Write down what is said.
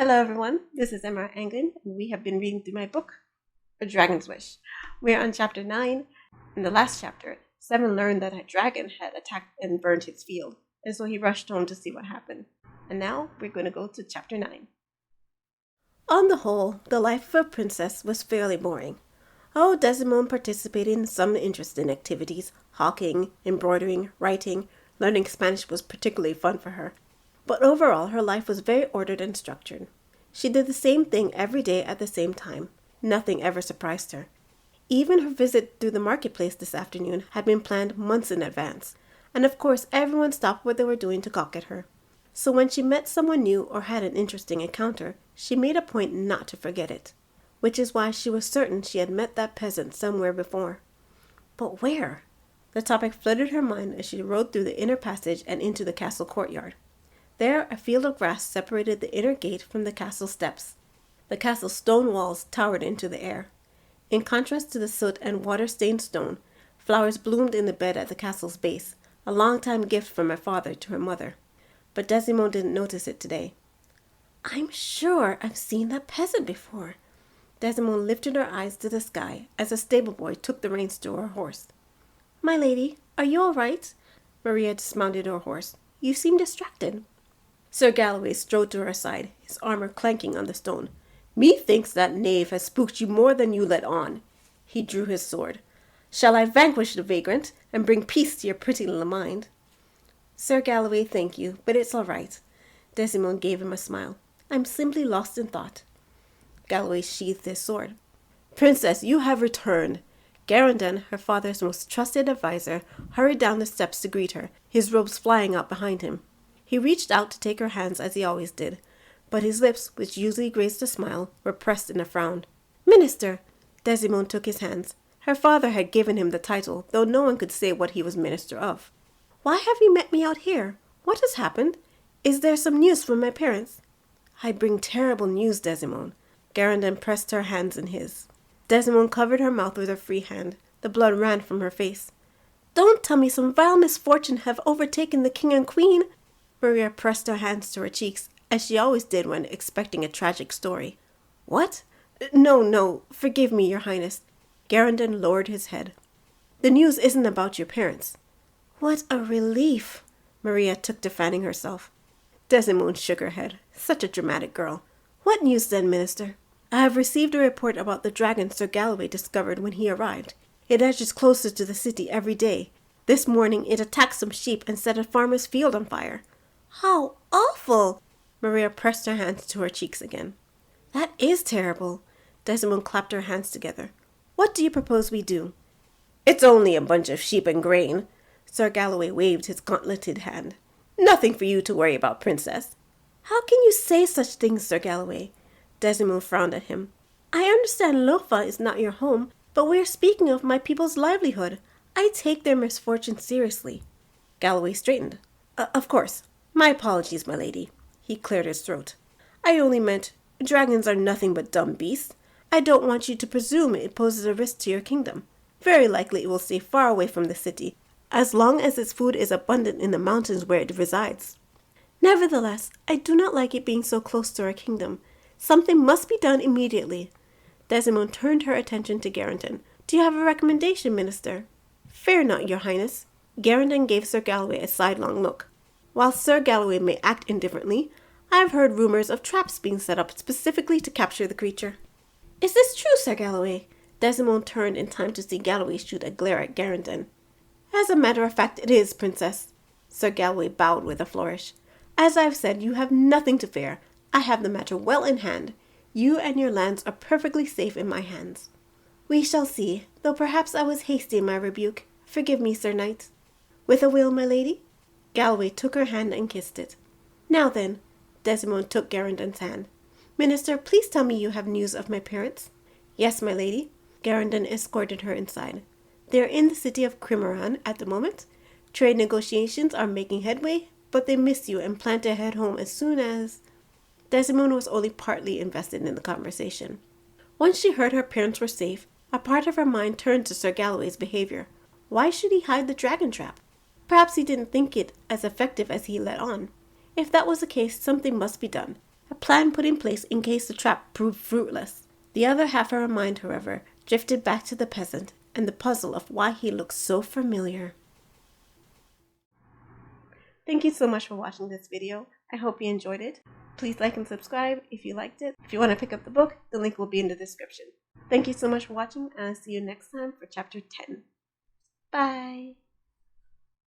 Hello everyone, this is Emma Anglin, and we have been reading through my book, A Dragon's Wish. We're on chapter 9. In the last chapter, Sevrin learned that a dragon had attacked and burned his field, and so he rushed home to see what happened. And now we're going to go to chapter 9. On the whole, the life of a princess was fairly boring. Desimone participated in some interesting activities. Hawking, embroidering, writing, learning Spanish was particularly fun for her. But overall, her life was very ordered and structured. She did the same thing every day at the same time. Nothing ever surprised her. Even her visit through the marketplace this afternoon had been planned months in advance, and of course everyone stopped what they were doing to gawk at her. So when she met someone new or had an interesting encounter, she made a point not to forget it, which is why she was certain she had met that peasant somewhere before. But where? The topic flooded her mind as she rode through the inner passage and into the castle courtyard. There, a field of grass separated the inner gate from the castle steps. The castle's stone walls towered into the air. In contrast to the soot and water-stained stone, flowers bloomed in the bed at the castle's base, a long-time gift from her father to her mother. But Desimone didn't notice it today. "I'm sure I've seen that peasant before." Desimone lifted her eyes to the sky as a stable boy took the reins to her horse. "My lady, are you all right?" Maria dismounted her horse. "You seem distracted." Sir Galloway strode to her side, his armor clanking on the stone. "Methinks that knave has spooked you more than you let on." He drew his sword. "Shall I vanquish the vagrant and bring peace to your pretty little mind?" "Sir Galloway, thank you, but it's all right." Desimone gave him a smile. "I'm simply lost in thought." Galloway sheathed his sword. "Princess, you have returned." Garandon, her father's most trusted advisor, hurried down the steps to greet her, his robes flying out behind him. He reached out to take her hands as he always did, but his lips, which usually graced a smile, were pressed in a frown. "Minister!" Desimone took his hands. Her father had given him the title, though no one could say what he was minister of. "Why have you met me out here? What has happened? Is there some news from my parents?" "I bring terrible news, Desimone." Garandon pressed her hands in his. Desimone covered her mouth with her free hand. The blood ran from her face. "Don't tell me some vile misfortune have overtaken the king and queen." Maria pressed her hands to her cheeks, as she always did when expecting a tragic story. "What? No, forgive me, your highness." Garandon lowered his head. "The news isn't about your parents." "What a relief!" Maria took to fanning herself. Desimone shook her head. Such a dramatic girl. "What news then, minister?" "I have received a report about the dragon Sir Galloway discovered when he arrived. It edges closer to the city every day. This morning it attacked some sheep and set a farmer's field on fire." "How awful!" Maria pressed her hands to her cheeks again. "That is terrible." Desimone clapped her hands together. "What do you propose we do?" "It's only a bunch of sheep and grain." Sir Galloway waved his gauntleted hand. "Nothing for you to worry about, princess." "How can you say such things, Sir Galloway?" Desimone frowned at him. "I understand Lauphah is not your home, but we are speaking of my people's livelihood. I take their misfortune seriously." Galloway straightened. Of course. My apologies, my lady." He cleared his throat. "I only meant, dragons are nothing but dumb beasts. I don't want you to presume it poses a risk to your kingdom. Very likely it will stay far away from the city, as long as its food is abundant in the mountains where it resides. Nevertheless, I do not like it being so close to our kingdom. Something must be done immediately." Desimone turned her attention to Garandon. "Do you have a recommendation, minister?" "Fear not, your highness." Garandon gave Sir Galloway a sidelong look. "While Sir Galloway may act indifferently, I have heard rumors of traps being set up specifically to capture the creature." "Is this true, Sir Galloway?" Desimone turned in time to see Galloway shoot a glare at Garandon. "As a matter of fact, it is, princess." Sir Galloway bowed with a flourish. "As I have said, you have nothing to fear. I have the matter well in hand. You and your lands are perfectly safe in my hands." "We shall see, though perhaps I was hasty in my rebuke. Forgive me, Sir Knight." "With a will, my lady?" Galloway took her hand and kissed it. "Now then," Desimone took Garandon's hand. "Minister, please tell me you have news of my parents." "Yes, my lady." Garandon escorted her inside. "They are in the city of Crimeran at the moment. Trade negotiations are making headway, but they miss you and plan to head home as soon as—" Desimone was only partly invested in the conversation. Once she heard her parents were safe, a part of her mind turned to Sir Galloway's behavior. Why should he hide the dragon trap? Perhaps he didn't think it as effective as he let on. If that was the case, something must be done. a plan put in place in case the trap proved fruitless. The other half of her mind, however, drifted back to the peasant and the puzzle of why he looked so familiar. Thank you so much for watching this video. I hope you enjoyed it. Please like and subscribe if you liked it. If you want to pick up the book, the link will be in the description. Thank you so much for watching, and I'll see you next time for chapter 10. Bye!